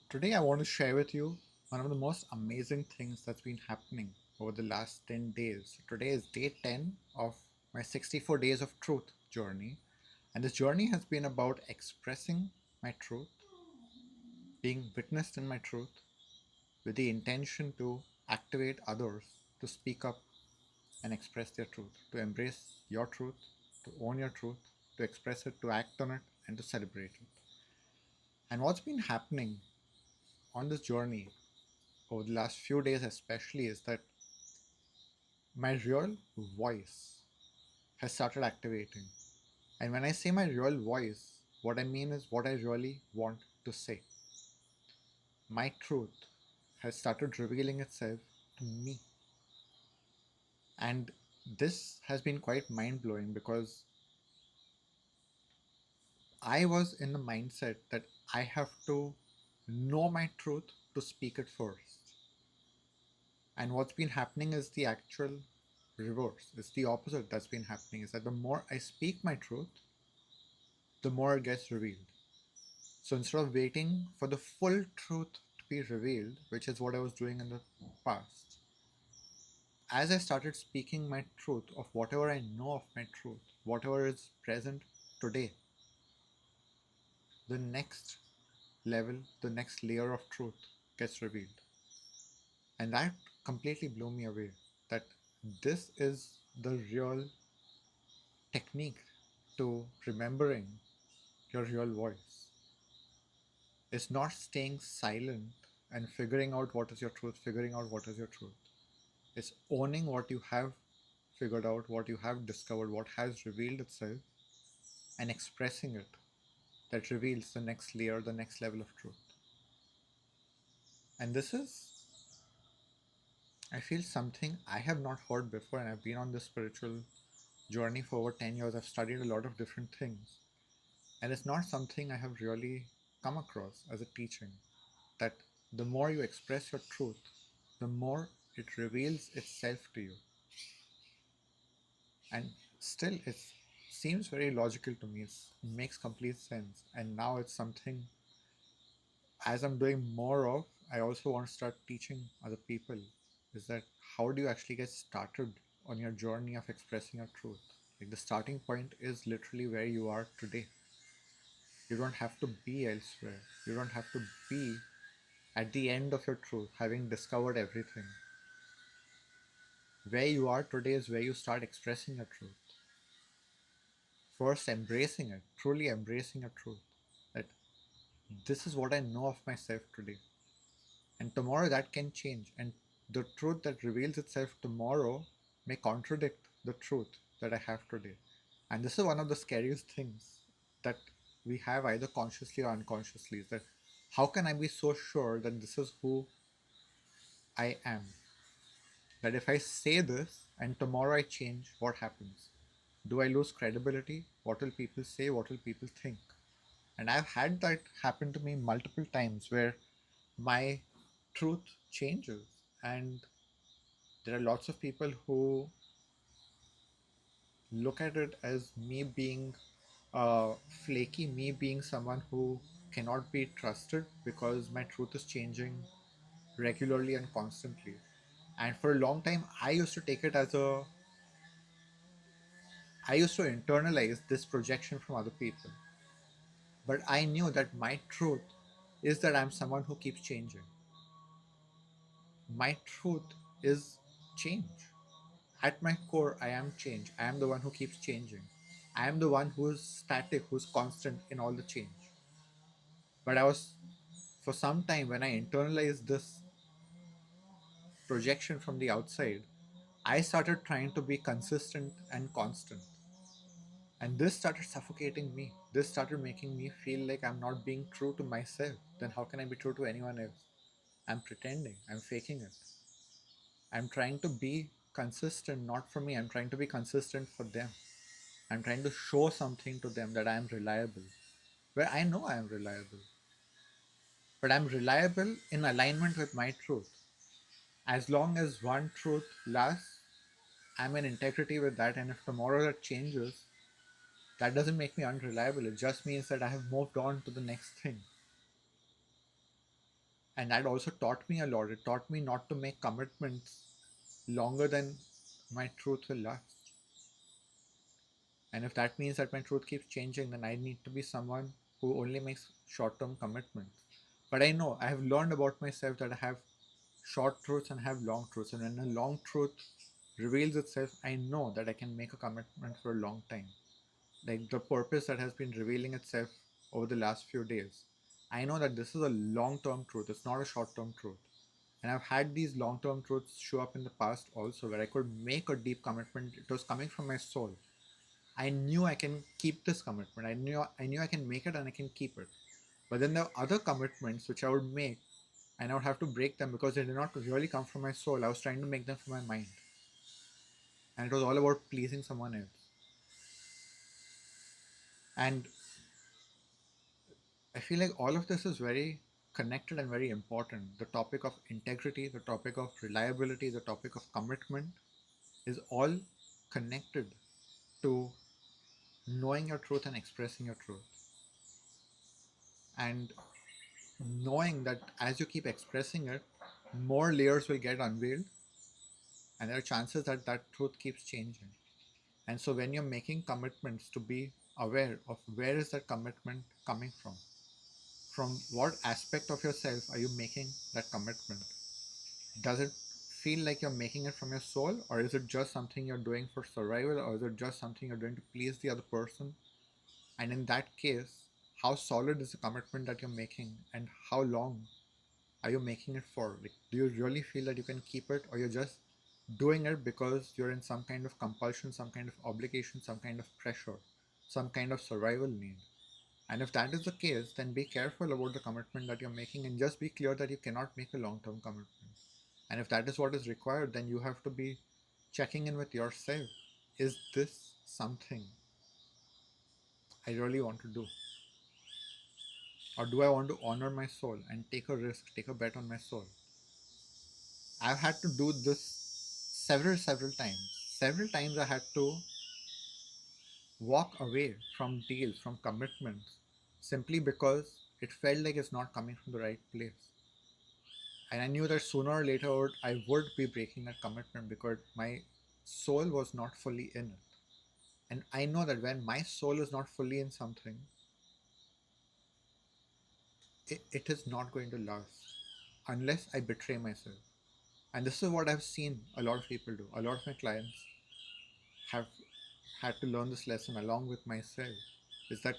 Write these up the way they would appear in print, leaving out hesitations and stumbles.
Today, I want to share with you one of the most amazing things that's been happening over the last 10 days. Today is day 10 of my 64 days of truth journey. And this journey has been about expressing my truth, being witnessed in my truth, with the intention to activate others to speak up and express their truth, to embrace your truth, to own your truth, to express it, to act on it, and to celebrate it. And what's been happening on this journey over the last few days especially is that my real voice has started activating. And when I say my real voice, what I mean is what I really want to say. My truth has started revealing itself to me. And this has been quite mind blowing because I was in the mindset that I have to know my truth to speak it first. And what's been happening is the actual reverse. It's the opposite that's been happening. Is that the more I speak my truth, the more it gets revealed. So instead of waiting for the full truth to be revealed, which is what I was doing in the past, as I started speaking my truth of whatever I know of my truth, whatever is present today, the next level, the next layer of truth gets revealed. And that completely blew me away that this is the real technique to remembering your real voice. It's not staying silent and figuring out what is your truth, figuring out what is your truth. It's owning what you have figured out, what you have discovered, what has revealed itself, and expressing it that reveals the next layer, the next level of truth. And this is, I feel, something I have not heard before, and I've been on this spiritual journey for over 10 years. I've studied a lot of different things, and it's not something I have really come across as a teaching that the more you express your truth, the more it reveals itself to you. And still, it seems very logical to me. It makes complete sense. And now it's something, as I'm doing more of, I also want to start teaching other people is that how do you actually get started on your journey of expressing your truth? Like the starting point is literally where you are today. You don't have to be elsewhere. You don't have to be at the end of your truth, having discovered everything. Where you are today is where you start expressing your truth. First, embracing it, truly embracing your truth. That this is what I know of myself today. And tomorrow that can change. And the truth that reveals itself tomorrow may contradict the truth that I have today. And this is one of the scariest things that we have either consciously or unconsciously is that how can I be so sure that this is who I am? That if I say this and tomorrow I change, what happens? Do I lose credibility? What will people say? What will people think? And I've had that happen to me multiple times where my truth changes. And there are lots of people who look at it as me being flaky, me being someone who cannot be trusted because my truth is changing regularly and constantly. And for a long time, I used to internalize this projection from other people. But I knew that my truth is that I'm someone who keeps changing. My truth is change. At my core, I am change. I am the one who keeps changing. I am the one who's static, who's constant in all the change. But I was, for some time, when I internalized this projection from the outside, I started trying to be consistent and constant. And this started suffocating me. This started making me feel like I'm not being true to myself. Then how can I be true to anyone else? I'm pretending, I'm faking it. I'm trying to be consistent, not for me. I'm trying to be consistent for them. I'm trying to show something to them that I am reliable. Where I know I am reliable. But I'm reliable in alignment with my truth. As long as one truth lasts, I'm in integrity with that. And if tomorrow that changes, that doesn't make me unreliable. It just means that I have moved on to the next thing. And that also taught me a lot. It taught me not to make commitments longer than my truth will last. And if that means that my truth keeps changing, then I need to be someone who only makes short term commitments. But I know, I have learned about myself that I have short truths and have long truths. And when a long truth reveals itself, I know that I can make a commitment for a long time. Like the purpose that has been revealing itself over the last few days. I know that this is a long term truth, it's not a short term truth. And I've had these long term truths show up in the past also, where I could make a deep commitment. It was coming from my soul. I knew I can keep this commitment. I knew I can make it and I can keep it. But then there are other commitments which I would make and I would have to break them because they did not really come from my soul. I was trying to make them from my mind. And it was all about pleasing someone else. And I feel like all of this is very connected and very important. The topic of integrity, the topic of reliability, the topic of commitment is all connected to knowing your truth and expressing your truth. And knowing that as you keep expressing it, more layers will get unveiled, and there are chances that that truth keeps changing. And so, when you're making commitments, to be aware of where is that commitment coming from what aspect of yourself are you making that commitment? Does it feel like you're making it from your soul, or is it just something you're doing for survival, or is it just something you're doing to please the other person? And in that case, how solid is the commitment that you're making, and how long are you making it for? Like, do you really feel that you can keep it, or you're just doing it because you're in some kind of compulsion, some kind of obligation, some kind of pressure, some kind of survival need? And if that is the case, then be careful about the commitment that you're making and just be clear that you cannot make a long term commitment. And if that is what is required, then you have to be checking in with yourself. Is this something I really want to do? Or do I want to honor my soul and take a risk, take a bet on my soul? I've had to do this several times. Several times I had to walk away from deals, from commitments, simply because it felt like it's not coming from the right place. And I knew that sooner or later I would be breaking that commitment because my soul was not fully in it. And I know that when my soul is not fully in something, it is not going to last unless I betray myself. And this is what I've seen a lot of people do. A lot of my clients have had to learn this lesson along with myself, is that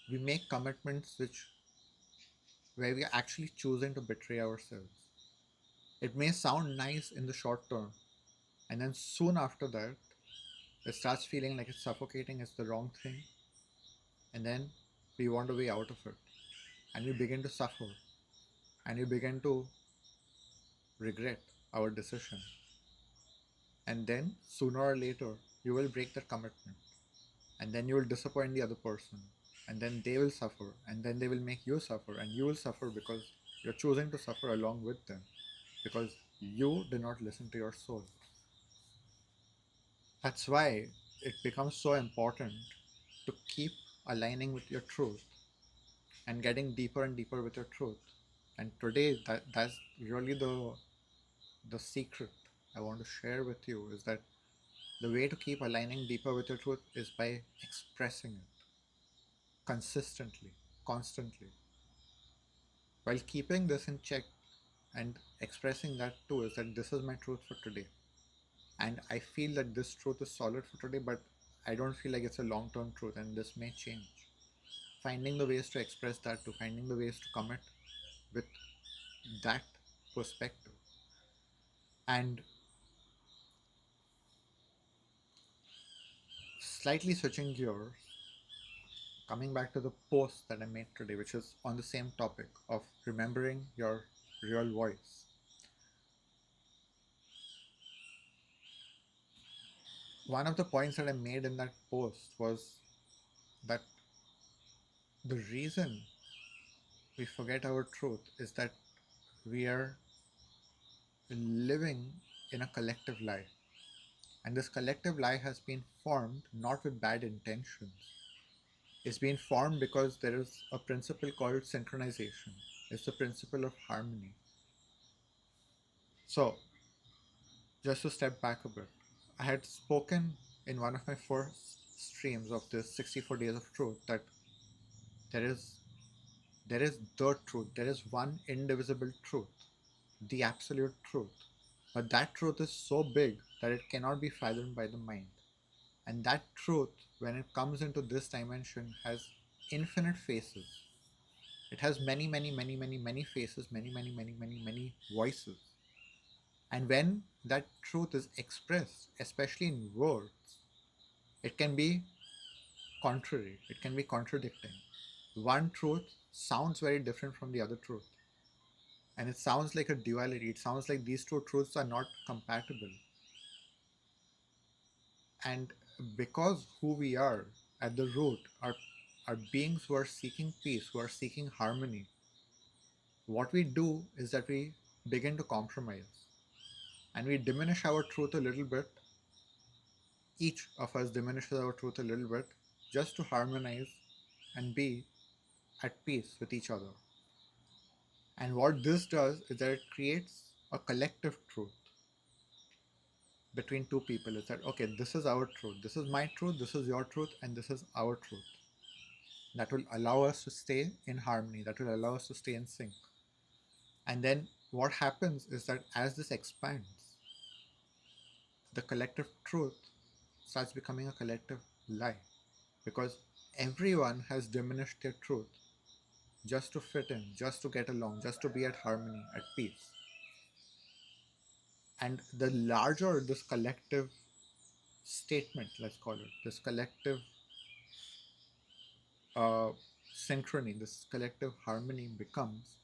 we make commitments where we are actually choosing to betray ourselves. It may sound nice in the short term, and then soon after that, it starts feeling like it's suffocating, it's the wrong thing, and then we want a way out of it. And we begin to suffer, and we begin to regret our decision. And then sooner or later, you will break that commitment, and then you will disappoint the other person, and then they will suffer, and then they will make you suffer, and you will suffer because you're choosing to suffer along with them because you did not listen to your soul. That's why it becomes so important to keep aligning with your truth and getting deeper and deeper with your truth. And today, that's really the secret I want to share with you, is that the way to keep aligning deeper with your truth is by expressing it consistently, constantly, while keeping this in check and expressing that too, is that this is my truth for today. And I feel that this truth is solid for today, but I don't feel like it's a long term truth and this may change. Finding the ways to express that, to finding the ways to commit with that perspective. And slightly switching gears, coming back to the post that I made today, which is on the same topic of remembering your real voice. One of the points that I made in that post was that the reason we forget our truth is that we are living in a collective lie. And this collective lie has been formed not with bad intentions. It's been formed because there is a principle called synchronization. is the principle of harmony. So, just to step back a bit, I had spoken in one of my first streams of this 64 days of truth that there is there is the truth. There is one indivisible truth, the absolute truth. But that truth is so big that it cannot be fathomed by the mind. And that truth, when it comes into this dimension, has infinite faces. It has many, many, many, many, many faces, many, many, many, many, many voices. And when that truth is expressed, especially in words, it can be contrary, it can be contradicting. One truth sounds very different from the other truth. And it sounds like a duality. It sounds like these two truths are not compatible. And because who we are at the root are beings who are seeking peace, who are seeking harmony, what we do is that we begin to compromise and we diminish our truth a little bit. Each of us diminishes our truth a little bit just to harmonize and be at peace with each other. And what this does is that it creates a collective truth between two people. Is that okay, this is our truth, this is my truth, this is your truth, and this is our truth. That will allow us to stay in harmony, that will allow us to stay in sync. And then what happens is that as this expands, the collective truth starts becoming a collective lie, because everyone has diminished their truth just to fit in, just to get along, just to be at harmony, at peace. And the larger this collective statement, let's call it, this collective uh, synchrony, this collective harmony becomes,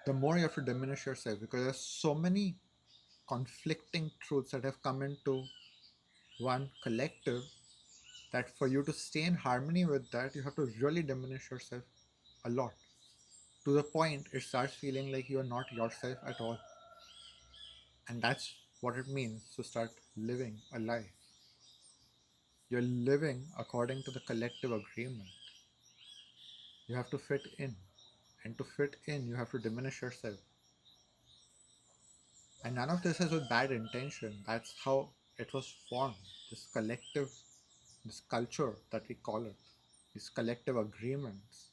the more you have to diminish yourself, because there's so many conflicting truths that have come into one collective that for you to stay in harmony with that, you have to really diminish yourself a lot, to the point it starts feeling like you are not yourself at all. And that's what it means to start living a lie. You're living according to the collective agreement. You have to fit in. And to fit in, you have to diminish yourself. And none of this is with bad intention. That's how it was formed. This collective, this culture that we call it, these collective agreements,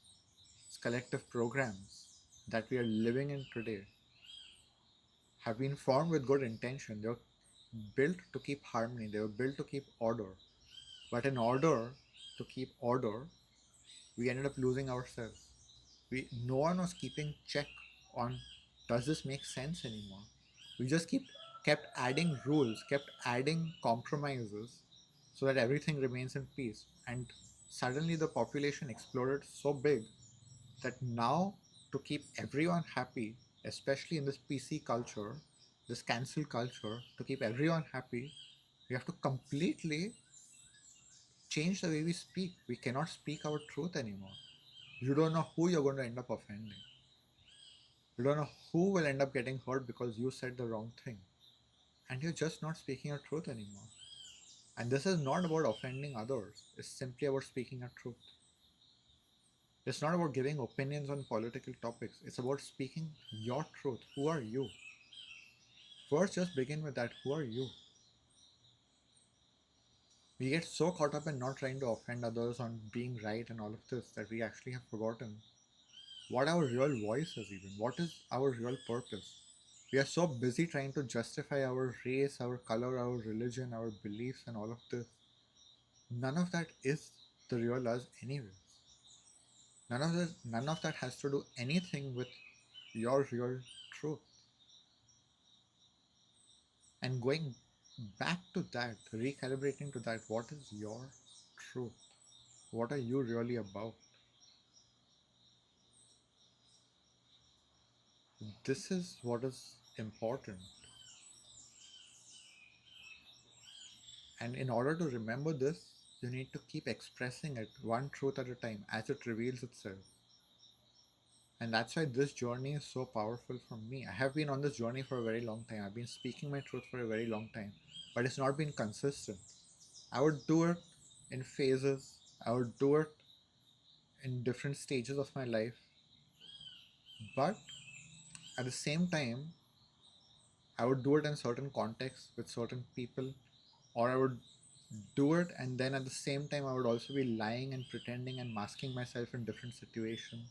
these collective programs that we are living in today have been formed with good intention. They were built to keep harmony. They were built to keep order. But in order to keep order, we ended up losing ourselves. No one was keeping check on, does this make sense anymore? We just kept adding rules, kept adding compromises so that everything remains in peace. And suddenly the population exploded so big that now, to keep everyone happy, especially in this PC culture, this cancel culture, to keep everyone happy, we have to completely change the way we speak. We cannot speak our truth anymore. You don't know who you're going to end up offending. You don't know who will end up getting hurt because you said the wrong thing. And you're just not speaking your truth anymore. And this is not about offending others, it's simply about speaking your truth. It's not about giving opinions on political topics, it's about speaking your truth. Who are you? First, just begin with that. Who are you? We get so caught up in not trying to offend others, on being right and all of this, that we actually have forgotten what our real voice is, even. What is our real purpose? We are so busy trying to justify our race, our color, our religion, our beliefs, and all of this. None of that is the real us, anyways. None of that has to do anything with your real truth. And going back to that, recalibrating to that, what is your truth? What are you really about? This is what is important. And in order to remember this, you need to keep expressing it one truth at a time as it reveals itself. And that's why this journey is so powerful for me. I have been on this journey for a very long time. I've been speaking my truth for a very long time, but it's not been consistent. I would do it in phases, I would do it in different stages of my life. But at the same time, I would do it in certain contexts with certain people, or I would do it and then at the same time I would also be lying and pretending and masking myself in different situations.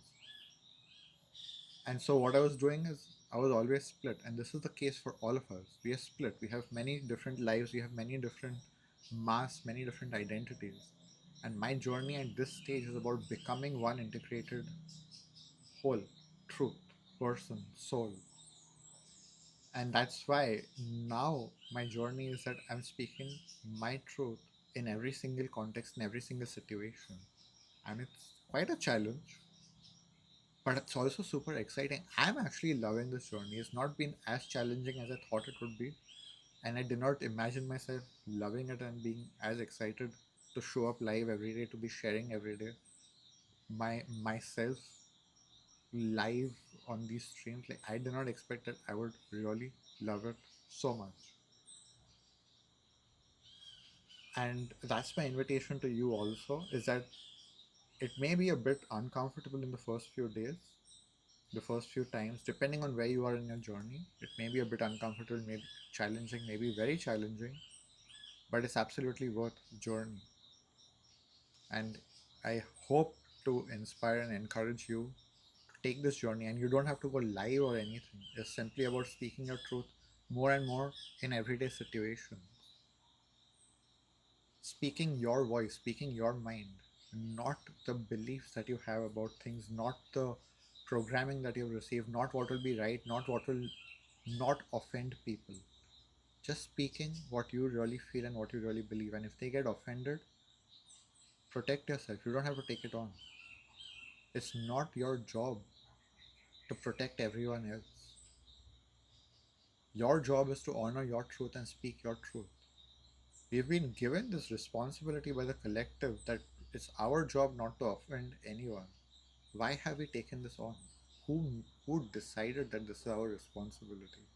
And so what I was doing is I was always split, and this is the case for all of us. We are split. We have many different lives. We have many different masks, many different identities. And my journey at this stage is about becoming one integrated whole, truth, person, soul. And that's why now my journey is that I'm speaking my truth in every single context, in every single situation. And it's quite a challenge, but it's also super exciting. I'm actually loving this journey. It's not been as challenging as I thought it would be, and I did not imagine myself loving it and being as excited to show up live every day, to be sharing every day myself live on these streams. Like, I did not expect that I would really love it so much. And that's my invitation to you also, is that it may be a bit uncomfortable in the first few days, the first few times, depending on where you are in your journey. It may be a bit uncomfortable, maybe challenging, maybe very challenging, but it's absolutely worth the journey. And I hope to inspire and encourage you to take this journey. And you don't have to go live or anything. It's simply about speaking your truth more and more in everyday situations. Speaking your voice, speaking your mind, not the beliefs that you have about things, not the programming that you've received, not what will be right, not what will not offend people. Just speaking what you really feel and what you really believe. And if they get offended, protect yourself. You don't have to take it on. It's not your job to protect everyone else. Your job is to honor your truth and speak your truth. We've been given this responsibility by the collective that it's our job not to offend anyone. Why have we taken this on? Who decided that this is our responsibility?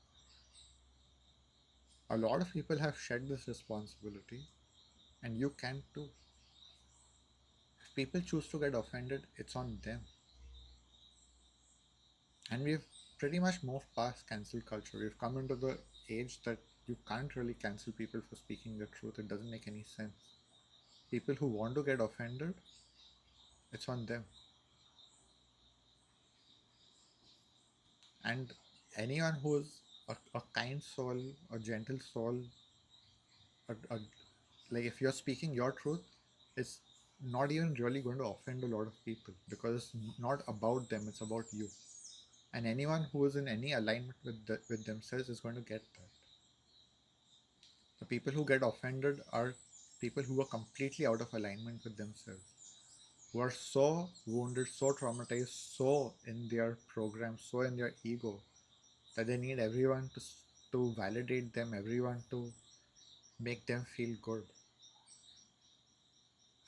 A lot of people have shed this responsibility, and you can too. If people choose to get offended, it's on them. And we've pretty much moved past cancel culture. We've come into the age that you can't really cancel people for speaking the truth. It doesn't make any sense. People who want to get offended, it's on them. And anyone who's a kind soul, a gentle soul, like if you're speaking your truth, it's not even really going to offend a lot of people because it's not about them, it's about you. And anyone who is in any alignment with themselves is going to get that. The people who get offended are people who are completely out of alignment with themselves, who are so wounded, so traumatized, so in their program, so in their ego, that they need everyone to validate them, everyone to make them feel good.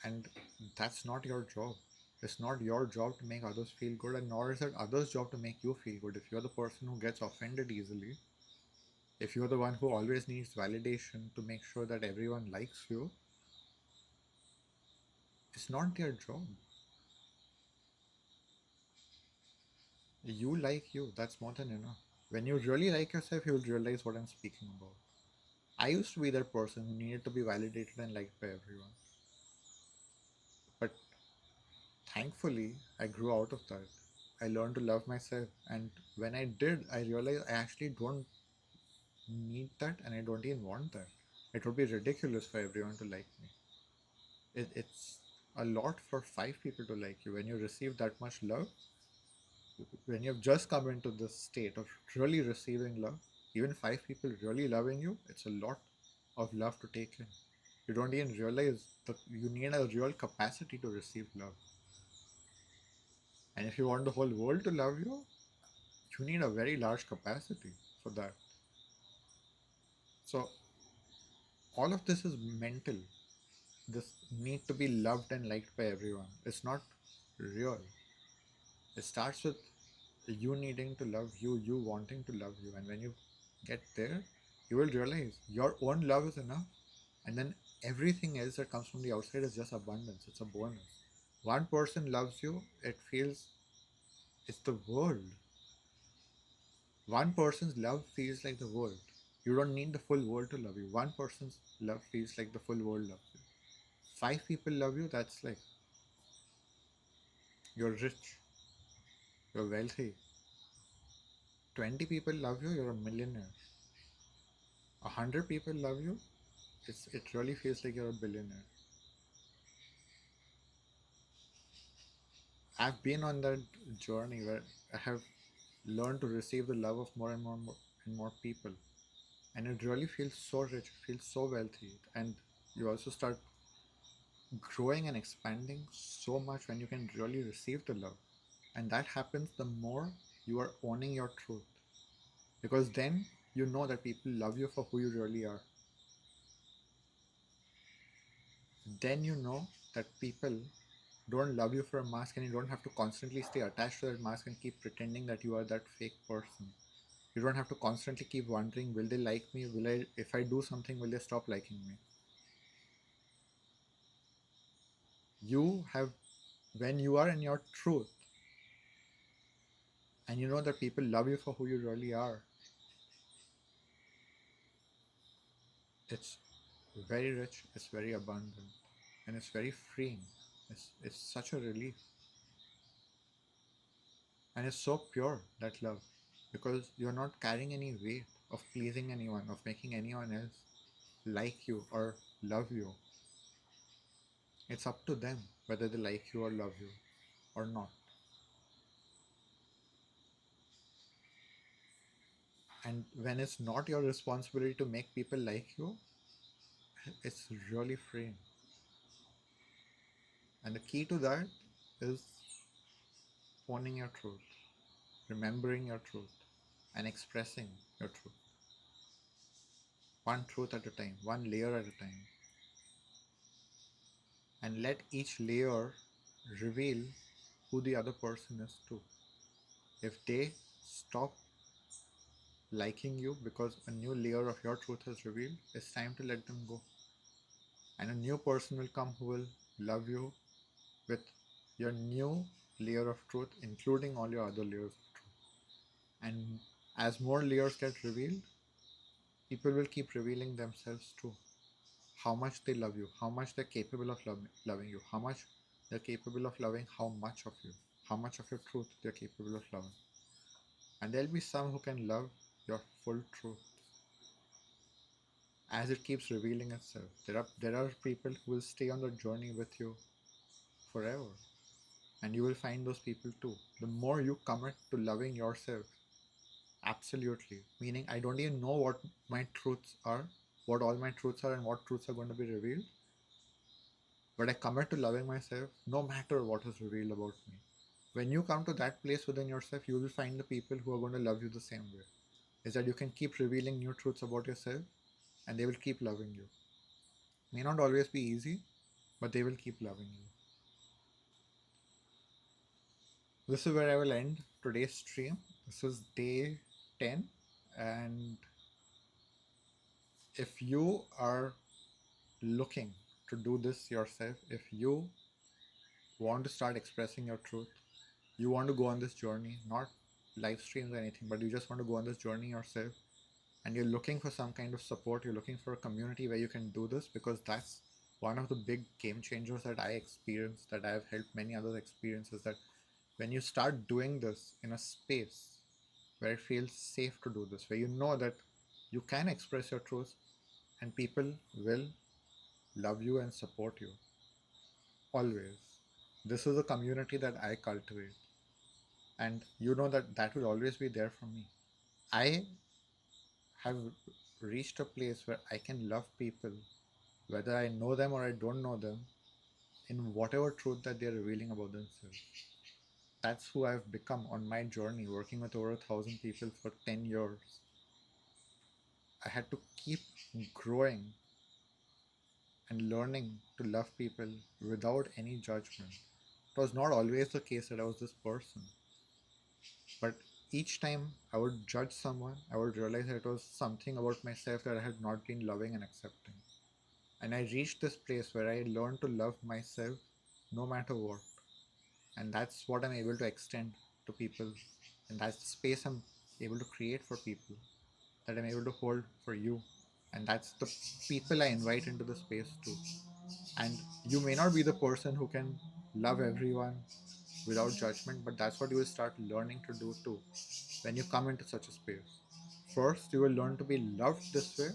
And that's not your job. It's not your job to make others feel good, and nor is it others' job to make you feel good. If you're the person who gets offended easily, if you're the one who always needs validation to make sure that everyone likes you, it's not their job. You like you, that's more than enough. When you really like yourself, you'll realize what I'm speaking about. I used to be that person who needed to be validated and liked by everyone. But thankfully, I grew out of that. I learned to love myself. And when I did, I realized I actually don't need that and I don't even want that. It would be ridiculous for everyone to like me. It's a lot for 5 people to like you. When you receive that much love, when you've just come into this state of really receiving love, even 5 people really loving you, it's a lot of love to take in. You don't even realize that you need a real capacity to receive love. And if you want the whole world to love you, you need a very large capacity for that. So all of this is mental. This need to be loved and liked by everyone. It's not real. It starts with you needing to love you, you wanting to love you. And when you get there, you will realize your own love is enough. And then everything else that comes from the outside is just abundance. It's a bonus. One person loves you, it feels it's the world. One person's love feels like the world. You don't need the full world to love you. One person's love feels like the full world loves you. Five people love you, that's like you're rich, you're wealthy. 20 people love you, you're a millionaire. 100 people love you, it really feels like you're a billionaire. I've been on that journey where I have learned to receive the love of more and more people. And it really feels so rich, it feels so wealthy. And you also start growing and expanding so much when you can really receive the love. And that happens the more you are owning your truth. Because then you know that people love you for who you really are. Then you know that people don't love you for a mask, and you don't have to constantly stay attached to that mask and keep pretending that you are that fake person. You don't have to constantly keep wondering, will they like me? Will I, if I do something, will they stop liking me? You have, when you are in your truth and you know that people love you for who you really are, it's very rich, it's very abundant, and it's very freeing. It's such a relief. And it's so pure, that love, because you're not carrying any weight of pleasing anyone, of making anyone else like you or love you. It's up to them whether they like you or love you or not. And when it's not your responsibility to make people like you, it's really freeing. And the key to that is owning your truth, remembering your truth, and expressing your truth. One truth at a time, one layer at a time. And let each layer reveal who the other person is too. If they stop liking you because a new layer of your truth has revealed, it's time to let them go. And a new person will come who will love you with your new layer of truth, including all your other layers of truth. And as more layers get revealed, people will keep revealing themselves too. How much they love you, how much they're capable of loving you, how much they're capable of loving how much of you, how much of your truth they're capable of loving. And there'll be some who can love your full truth as it keeps revealing itself. There are people who will stay on the journey with you forever. And you will find those people too. The more you commit to loving yourself, absolutely. Meaning I don't even know what my truths are, what all my truths are and what truths are going to be revealed. But I commit to loving myself no matter what is revealed about me. When you come to that place within yourself, you will find the people who are going to love you the same way. Is that you can keep revealing new truths about yourself and they will keep loving you. May not always be easy, but they will keep loving you. This is where I will end today's stream. This is day 10. And if you are looking to do this yourself, if you want to start expressing your truth, you want to go on this journey, not live streams or anything, but you just want to go on this journey yourself, and you're looking for some kind of support, you're looking for a community where you can do this, because that's one of the big game changers that I experienced, that I have helped many others experience, is that when you start doing this in a space where it feels safe to do this, where you know that you can express your truth and people will love you and support you always. This is a community that I cultivate, and you know that that will always be there for me. I have reached a place where I can love people, whether I know them or I don't know them, in whatever truth that they're revealing about themselves. That's who I've become on my journey, working with over 1,000 people for 10 years. I had to keep growing and learning to love people without any judgment. It was not always the case that I was this person, but each time I would judge someone, I would realize that it was something about myself that I had not been loving and accepting. And I reached this place where I learned to love myself no matter what. And that's what I'm able to extend to people. And that's the space I'm able to create for people, that I'm able to hold for you. And that's the people I invite into the space too. And you may not be the person who can love everyone without judgment, but that's what you will start learning to do too when you come into such a space. First, you will learn to be loved this way,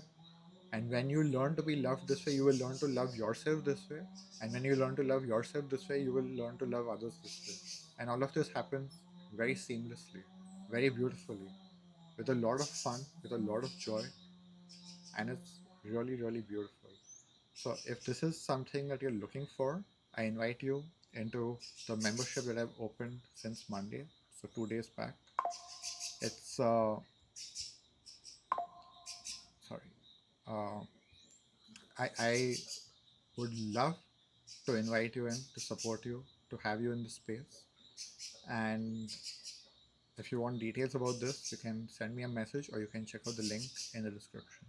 and when you learn to be loved this way, you will learn to love yourself this way. And when you learn to love yourself this way, you will learn to love others this way. And all of this happens very seamlessly, very beautifully, with a lot of fun, with a lot of joy, and it's really, really beautiful. So, if this is something that you're looking for, I invite you into the membership that I've opened since Monday, so 2 days back. It's sorry, uh, I would love to invite you in, to support you, to have you in the space. And if you want details about this, you can send me a message or you can check out the link in the description.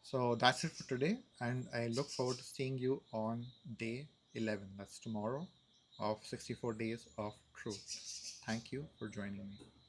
So that's it for today, and I look forward to seeing you on day 11. That's tomorrow, of 64 days of truth. Thank you for joining me.